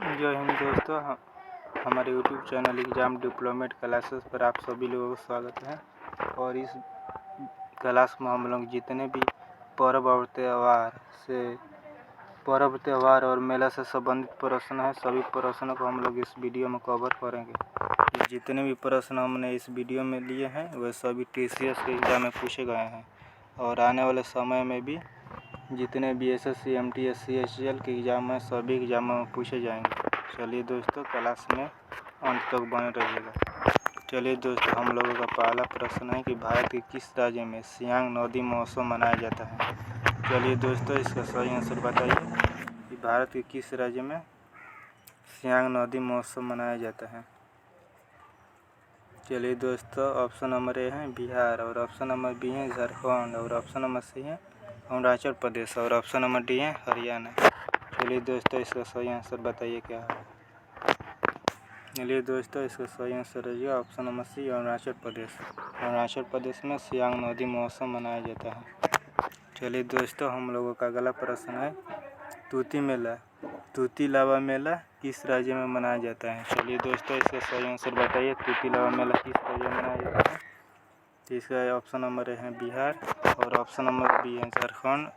जय हिंद दोस्तों, हमारे YouTube channel exam diplomat classes पर आप सभी लोगों का स्वागत है। और इस क्लास में हम लोग जितने भी पर्व त्यौहार और मेला से संबंधित प्रश्न है, सभी प्रश्नों को हम लोग इस वीडियो में कवर करेंगे। जितने भी प्रश्न हमने इस वीडियो में लिए हैं वह सभी TCS के एग्ज़ाम में पूछे गए हैं और आने वाले समय में भी जितने भी SSC, MT, SC, SCL के एग्ज़ाम हैं सभी एग्ज़ामों में पूछे जाएंगे। चलिए दोस्तों, क्लास में अंत तक बने रहिएगा। चलिए दोस्तों, हम लोगों का पहला प्रश्न है कि भारत के किस राज्य में सियांग नदी महोत्सव मनाया जाता है। चलिए दोस्तों, इसका सही आंसर बताइए कि भारत के किस राज्य में सियांग नदी महोत्सव मनाया जाता है। चलिए दोस्तों, ऑप्शन नंबर ए है बिहार, और ऑप्शन नंबर बी है झारखंड, और ऑप्शन नंबर सी है अरुणाचल प्रदेश, और ऑप्शन नंबर डी है हरियाणा। चलिए दोस्तों, इसका सही आंसर बताइए क्या है। चलिए दोस्तों, इसका सही आंसर है ऑप्शन नंबर सी अरुणाचल प्रदेश। अरुणाचल प्रदेश में सियांग नदी महोत्सव मनाया जाता है। चलिए दोस्तों, हम लोगों का अगला प्रश्न है तूती लावा मेला किस राज्य में मनाया जाता है। चलिए दोस्तों, इसका सही आंसर बताइए, तूती लावा मेला किस राज्य में मनाया जाता है। तो इसका ऑप्शन नंबर ए है बिहार, और ऑप्शन नंबर बी है झारखंड,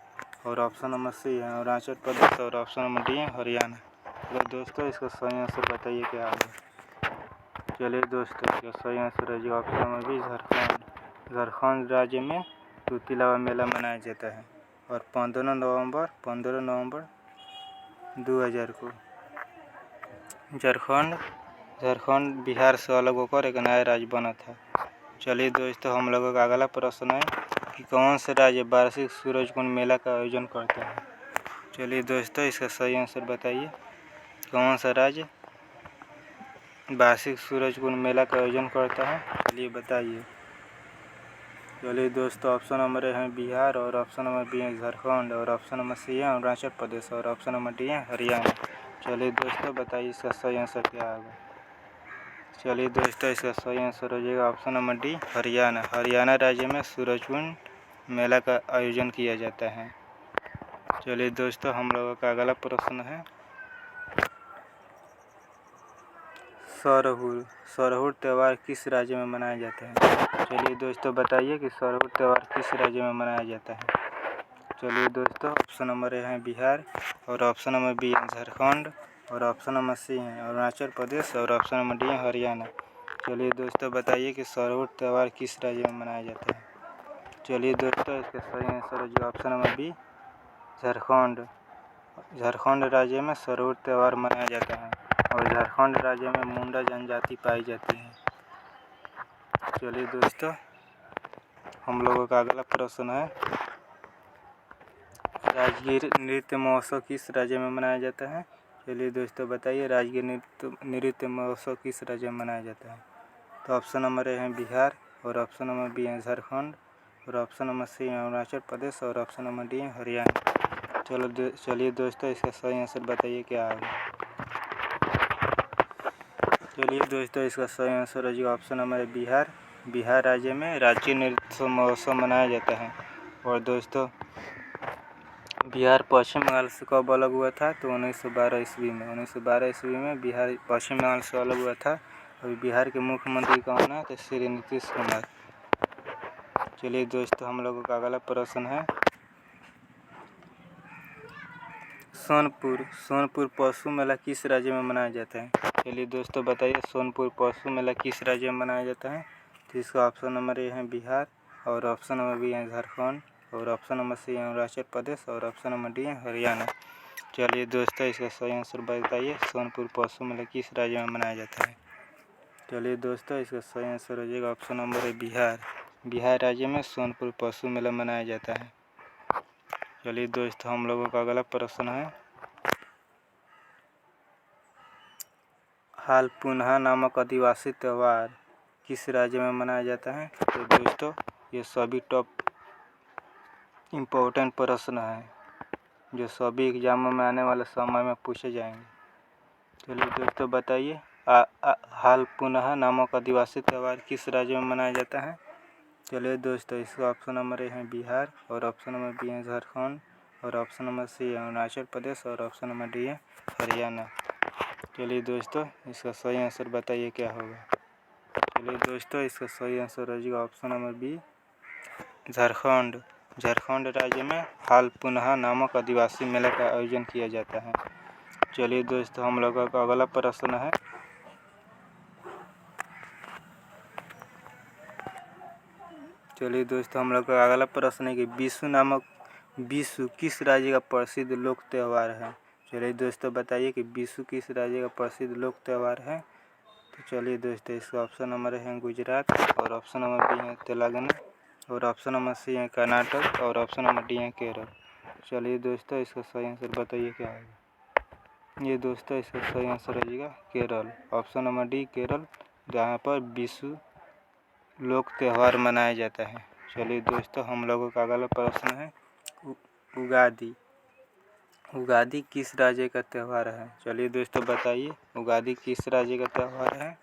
और ऑप्शन नंबर सी है अरुणाचल प्रदेश, और ऑप्शन नंबर डी है हरियाणा। तो दोस्तों, इसका सही आंसर बताइए क्या होगा। चलिए दोस्तों, इसका सही आंसर है option number B Jharkhand. Jharkhand राज्य में तूती लावा मेला मनाया जाता है और 15 नवंबर 2000 को झारखंड बिहार से अलग होकर एक नया राज्य बना था। चलिए दोस्तों, हम लोगों का अगला प्रश्न है कि कौन से राज्य वार्षिक सूरजकुंड मेला का आयोजन करता है। चलिए दोस्तों, इसका सही आंसर बताइए, कौन सा राज्य वार्षिक सूरजकुंड मेला का आयोजन करता है। चलिए बताइए। चलिए दोस्तों, ऑप्शन नंबर ए है बिहार, और ऑप्शन नंबर बी है झारखंड, और ऑप्शन नंबर सी है अरुणाचल प्रदेश, और ऑप्शन नंबर डी है हरियाणा। चलिए दोस्तों, बताइए इसका सही आंसर क्या होगा। चलिए दोस्तों, इसका सही आंसर हो जाएगा option number D Haryana. Haryana राज्य में सूरजकुंड मेला का आयोजन किया जाता है। चलिए दोस्तों, हम लोगों का अगला प्रश्न है सरहुल त्यौहार किस राज्य में मनाया जाता है। चलिए दोस्तों, बताइए कि सरहुल त्यौहार किस राज्य में मनाया जाता है। चलिए दोस्तों, ऑप्शन नंबर ए है बिहार, और ऑप्शन नंबर बी है झारखंड, और ऑप्शन नंबर सी है अरुणाचल प्रदेश, और ऑप्शन नंबर डी है हरियाणा। चलिए दोस्तों, बताइए कि सरहुल त्यौहार किस राज्य में मनाया जाता है। चलिए दोस्तों, इसका सही आंसर है ऑप्शन नंबर बी झारखंड राज्य में सरहुल त्यौहार मनाया जाता है और झारखंड राज्य में मुंडा जनजाति पाई जाती है। चलिए दोस्तों, हम लोगों का अगला प्रश्न है राजगीर नृत्य महोत्सव किस राज्य में मनाया जाता है। चलिए दोस्तों, बताइए राजगीर नृत्य महोत्सव किस राज्य में मनाया जाता है। तो ऑप्शन नंबर ए है बिहार, और ऑप्शन नंबर बी है झारखंड, और ऑप्शन नंबर सी है अरुणाचल प्रदेश, और ऑप्शन नंबर डी है हरियाणा। चलिए दोस्तों, इसका सही आंसर बताइए क्या होगा। चलिए दोस्तों, इसका सही आंसर है ऑप्शन नंबर बिहार राज्य में राजगीर नृत्य महोत्सव मनाया जाता है। और दोस्तों, बिहार पश्चिम बंगाल से कब अलग हुआ था, तो 1912 ईस्वी में। 1912 ईस्वी में बिहार पश्चिम बंगाल से अलग हुआ था। और बिहार के मुख्यमंत्री कौन है, तो श्री नीतीश कुमार। चलिए दोस्तों, हम लोगों का अगला प्रश्न है सोनपुर पशु मेला किस राज्य में मनाया जाता है। चलिए दोस्तों, बताइए सोनपुर पशु मेला किस राज्य में मनाया जाता है। तो इसका ऑप्शन नंबर ए है बिहार, और ऑप्शन नंबर बी है झारखंड, और ऑप्शन नंबर सी है अरुणाचल प्रदेश, और ऑप्शन नंबर डी है हरियाणा। चलिए दोस्तों, इसका सही आंसर बताइए, सोनपुर पशु मेला किस राज्य में मनाया जाता है। चलिए दोस्तों, इसका सही आंसर हो जाएगा ऑप्शन नंबर है बिहार राज्य में सोनपुर पशु मेला मनाया जाता है। चलिए दोस्तों, हम लोगों का अगला प्रश्न है हाल पुनः नामक आदिवासी त्यौहार किस राज्य में मनाया जाता है। तो दोस्तों, ये सभी टॉप इम्पोर्टेंट प्रश्न हैं जो सभी एग्जामों में आने वाले समय में पूछे जाएंगे। चलिए दोस्तों, बताइए हाल पुनः नामक आदिवासी त्यौहार किस राज्य में मनाया जाता है। चलिए दोस्तों, इसका ऑप्शन नंबर ए है बिहार, और ऑप्शन नंबर बी है झारखंड, और ऑप्शन नंबर सी है अरुणाचल प्रदेश, और ऑप्शन नंबर डी है हरियाणा। चलिए दोस्तों, इसका सही आंसर बताइए क्या होगा। चलिए दोस्तों, इसका सही आंसर हो जाएगा option number B, Jharkhand. Jharkhand राज्य में हाल पुनः नामक आदिवासी मेला का आयोजन किया जाता है। चलिए दोस्तों, हम लोगों का अगला प्रश्न है। चलिए दोस्तों, हम लोग का अगला प्रश्न है कि विशु किस राज्य का प्रसिद्ध लोक त्यौहार है। चलिए दोस्तों, बताइए कि विशु किस राज्य का प्रसिद्ध लोक त्यौहार है। तो चलिए दोस्तों, इसका ऑप्शन नंबर है गुजरात, और ऑप्शन नंबर बी है तेलंगाना, और ऑप्शन नंबर सी है कर्नाटक, और ऑप्शन नंबर डी है केरल। चलिए दोस्तों, इसका सही आंसर बताइए क्या होगा। ये दोस्तों, इसका सही आंसर हो जाएगा Kerala, option number D Kerala, जहाँ पर विशु लोक त्यौहार मनाया जाता है। चलिए दोस्तों, हम लोगों का अगला प्रश्न है उगादि। उगादि किस राज्य का त्यौहार है। चलिए दोस्तों, बताइए उगादि किस राज्य का त्यौहार है।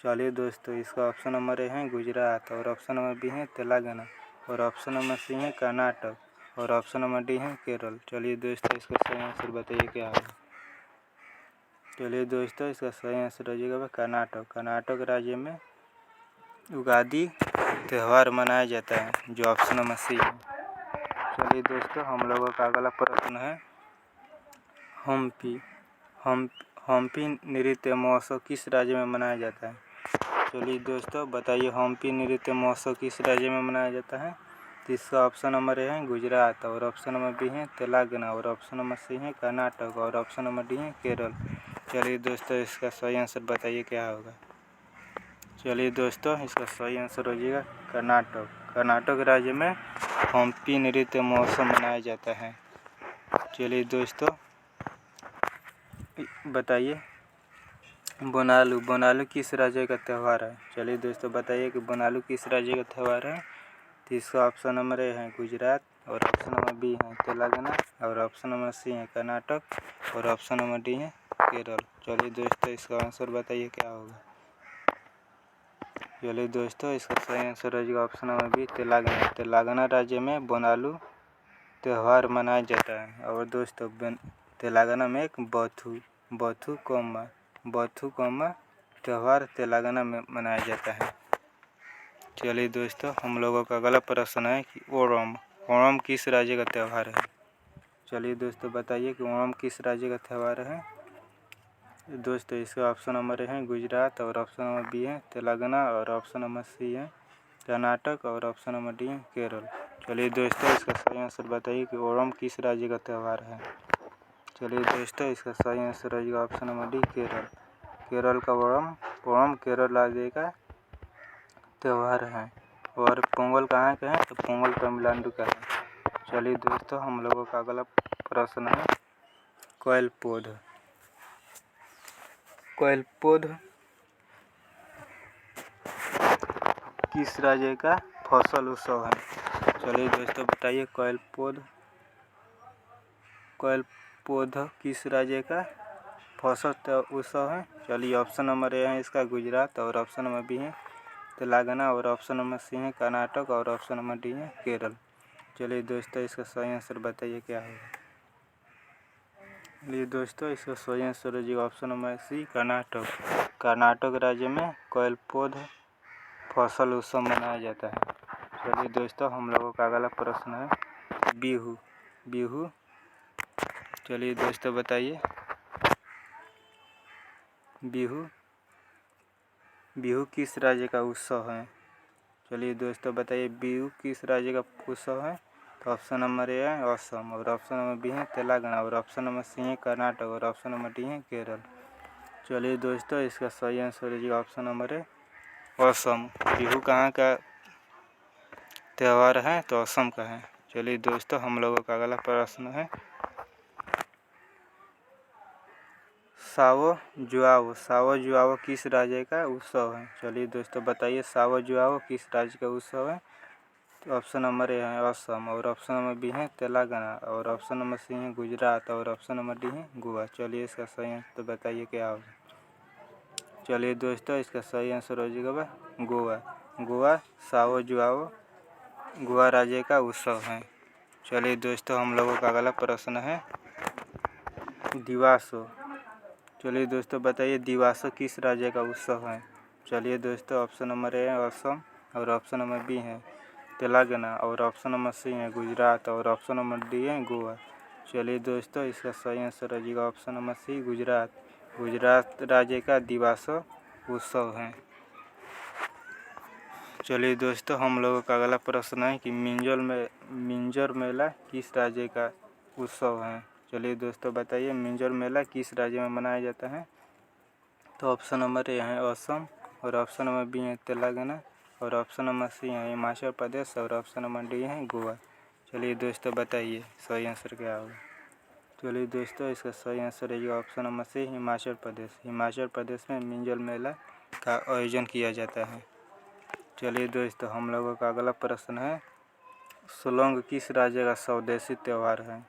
चलिए दोस्तों, इसका ऑप्शन नंबर ए है गुजरात, और ऑप्शन नंबर बी है तेलंगाना, और ऑप्शन नंबर सी है कर्नाटक, और ऑप्शन नंबर डी है केरल। चलिए दोस्तों, इसका सही आंसर बताइए क्या होगा। चलिए दोस्तों, इसका सही आंसर हो जाएगा कर्नाटक। कर्नाटक राज्य में उगादि त्यौहार मनाया जाता है, जो ऑप्शन नंबर सी है। चलिए दोस्तों, हम लोगों का अगला प्रश्न है हम्पी नृत्य महोत्सव किस राज्य में मनाया जाता है। चलिए दोस्तों, बताइए हम्पी नृत्य महोत्सव किस राज्य में मनाया जाता है। तो इसका ऑप्शन नंबर है गुजरात, और ऑप्शन नंबर बी है तेलंगाना, और ऑप्शन नंबर सी है कर्नाटक, और ऑप्शन नंबर डी है केरल। चलिए दोस्तों, इसका सही आंसर बताइए क्या होगा। चलिए दोस्तों, इसका सही आंसर हो जाएगा कर्नाटक। कर्नाटक राज्य में हम्पी नृत्य महोत्सव मनाया जाता है। चलिए दोस्तों, बताइए बोनालू किस राज्य का त्यौहार है। चलिए दोस्तों, बताइए कि बोनालू किस राज्य का त्यौहार है। तो इसका ऑप्शन नंबर ए है गुजरात, और ऑप्शन नंबर बी है तेलंगाना, और ऑप्शन नंबर सी है कर्नाटक, और ऑप्शन नंबर डी है केरल। चलिए दोस्तों, इसका आंसर बताइए क्या होगा। चलिए दोस्तों, इसका सही आंसर हो जाएगा option number B Telangana. Telangana राज्य में बोनालू त्यौहार मनाया जाता है। और दोस्तों, तेलंगाना में एक बथुकम्मा त्यौहार तेलंगाना में मनाया जाता है। चलिए दोस्तों, हम लोगों का अगला प्रश्न है कि ओणम किस राज्य का त्यौहार है। चलिए दोस्तों, बताइए कि ओणम किस राज्य का त्यौहार है। दोस्तों, इसका ऑप्शन नंबर है गुजरात, और ऑप्शन नंबर बी है तेलंगाना, और ऑप्शन नंबर सी है कर्नाटक, और ऑप्शन नंबर डी है केरल। चलिए दोस्तों, इसका सही आंसर बताइए कि ओणम किस राज्य का त्यौहार है। चलिए दोस्तों, इसका सही आंसर हो जाएगा option number D Kerala. Kerala का ओणम केरल राज्य का त्यौहार है। और पोंगल कहाँ का है, तो पोंगल तमिलनाडु का है। चलिए दोस्तों, हम लोगों का अगला प्रश्न है कोयलपोध किस राज्य का फसल उत्सव है। चलिए दोस्तों, बताइए कोयलपोध किस राज्य का फसल उत्सव है। चलिए, ऑप्शन नंबर ए है इसका गुजरात, और ऑप्शन नंबर बी है तेलंगाना, और ऑप्शन नंबर सी है कर्नाटक, और ऑप्शन नंबर डी है केरल। चलिए दोस्तों, इसका सही आंसर बताइए क्या होगा। चलिए दोस्तों, इसका सही आंसर हो जाएगा option number C Karnataka. Karnataka राज्य में कोयलपोध फसल उत्सव मनाया जाता है। चलिए दोस्तों, हम लोगों का अगला प्रश्न है बिहू। चलिए दोस्तों, बताइए बिहू किस राज्य का उत्सव है। चलिए दोस्तों, बताइए बिहू किस राज्य का उत्सव है। तो ऑप्शन नंबर ए है असम, और ऑप्शन नंबर बी है तेलंगाना, और ऑप्शन नंबर सी है कर्नाटक, और ऑप्शन नंबर डी है केरल। चलिए दोस्तों, इसका सही आंसर है option number A Assam. Bihu कहाँ का त्यौहार है, तो असम का है। चलिए दोस्तों, हम लोगों का अगला प्रश्न है सावो जुआओ किस राज्य का उत्सव है। चलिए दोस्तों, बताइए सावो जुआओ किस राज्य का उत्सव है। तो ऑप्शन नंबर ए है असम, और ऑप्शन नंबर बी है तेलंगाना, और ऑप्शन नंबर सी है गुजरात, और ऑप्शन नंबर डी है गोवा। चलिए, इसका सही आंसर तो बताइए क्या होगा। चलिए दोस्तों, इसका सही आंसर हो जाएगा गोवा सावो जुआओ गोवा राज्य का उत्सव है। चलिए दोस्तों, हम लोगों का अगला प्रश्न है चलिए दोस्तों बताइए दिवासा किस राज्य का उत्सव है। चलिए दोस्तों ऑप्शन नंबर ए है असम और ऑप्शन नंबर बी है तेलंगाना और ऑप्शन नंबर सी है गुजरात और ऑप्शन नंबर डी है गोवा। चलिए दोस्तों इसका सही आंसर हो जाएगा option number C Gujarat. Gujarat राज्य का दिवासा उत्सव है। चलिए दोस्तों हम लोगों का अगला प्रश्न है कि मिंजर मेला किस राज्य का उत्सव है। चलिए दोस्तों बताइए मिंजर मेला किस राज्य में मनाया जाता है। तो ऑप्शन नंबर ए है असम और ऑप्शन नंबर बी है तेलंगाना और ऑप्शन नंबर सी है हिमाचल प्रदेश और ऑप्शन नंबर डी है गोवा। चलिए दोस्तों बताइए सही आंसर क्या होगा। चलिए दोस्तों इसका सही आंसर है ऑप्शन नंबर सी हिमाचल प्रदेश। हिमाचल प्रदेश में मिंजर मेला का आयोजन किया जाता है। चलिए दोस्तों हम लोगों का अगला प्रश्न है सोलोंग किस राज्य का स्वदेशी त्यौहार है।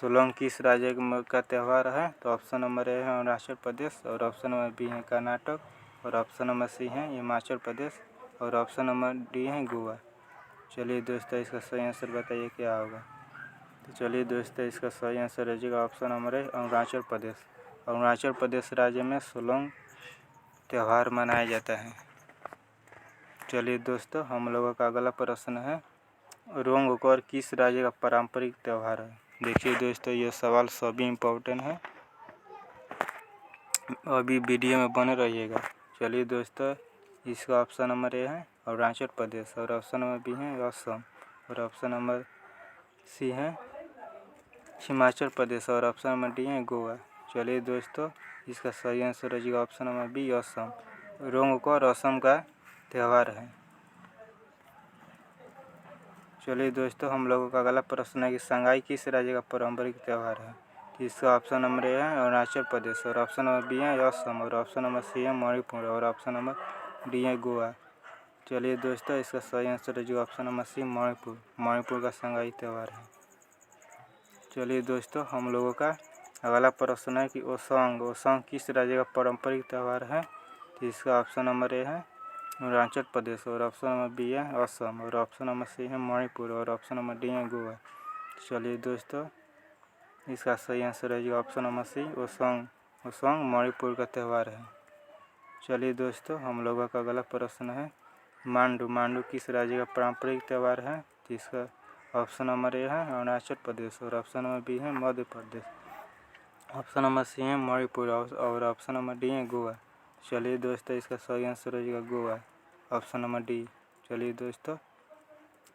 सोलोंग किस राज्य का त्यौहार है। तो ऑप्शन नंबर ए है अरुणाचल प्रदेश और ऑप्शन नंबर बी है कर्नाटक और ऑप्शन नंबर सी है हिमाचल प्रदेश और ऑप्शन नंबर डी है गोवा। चलिए दोस्तों इसका सही आंसर बताइए क्या होगा। तो चलिए दोस्तों इसका सही आंसर रहेगा ऑप्शन नंबर है अरुणाचल प्रदेश। अरुणाचल प्रदेश राज्य में सोलोंग त्यौहार मनाया जाता है। चलिए दोस्तों हम लोगों का अगला प्रश्न है रोंगकर किस राज्य का पारंपरिक त्यौहार है। देखिए दोस्तों ये सवाल सभी इम्पोर्टेंट है, अभी वीडियो में बने रहिएगा। चलिए दोस्तों इसका ऑप्शन नंबर ए है अरुणाचल प्रदेश और ऑप्शन नंबर बी है असम और ऑप्शन नंबर सी है हिमाचल प्रदेश और ऑप्शन नंबर डी है गोवा। चलिए दोस्तों इसका सही आंसर हो जाएगा option number B Assam. Rongker Assam का त्यौहार है। चलिए दोस्तों हम लोगों का अगला प्रश्न है कि संगाई किस राज्य का पारंपरिक त्यौहार है। तो इसका ऑप्शन नंबर ए है अरुणाचल प्रदेश और ऑप्शन नंबर बी है असम और ऑप्शन नंबर सी है मणिपुर और ऑप्शन नंबर डी है गोवा। चलिए दोस्तों इसका सही आंसर है जो ऑप्शन नंबर सी मणिपुर का संगाई त्यौहार है। चलिए दोस्तों हम लोगों का अगला प्रश्न है कि ओसोंग किस राज्य का पारंपरिक त्यौहार है। तो इसका ऑप्शन नंबर ए है अरुणाचल प्रदेश और ऑप्शन नंबर बी है असम और ऑप्शन नंबर सी है मणिपुर और ऑप्शन नंबर डी है गोवा। चलिए दोस्तों इसका सही आंसर है जो ऑप्शन नंबर सी ओसोंग मणिपुर का त्यौहार है। चलिए दोस्तों हम लोगों का अगला प्रश्न है मांडू किस राज्य का पारंपरिक त्यौहार है। तो इसका ऑप्शन नंबर ए है अरुणाचल प्रदेश और ऑप्शन नंबर बी है मध्य प्रदेश, ऑप्शन नंबर सी है मणिपुर और ऑप्शन नंबर डी है गोवा। चलिए दोस्तों इसका सही आंसर हो जाएगा गोवा, ऑप्शन नंबर डी। चलिए दोस्तों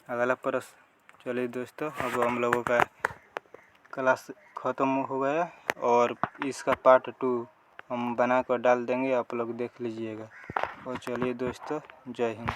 अगला प्रश्न। चलिए दोस्तों अब हम लोगों का क्लास ख़त्म हो गया और इसका पार्ट 2 हम बना कर डाल देंगे, आप लोग देख लीजिएगा। और चलिए दोस्तों जय हिंद।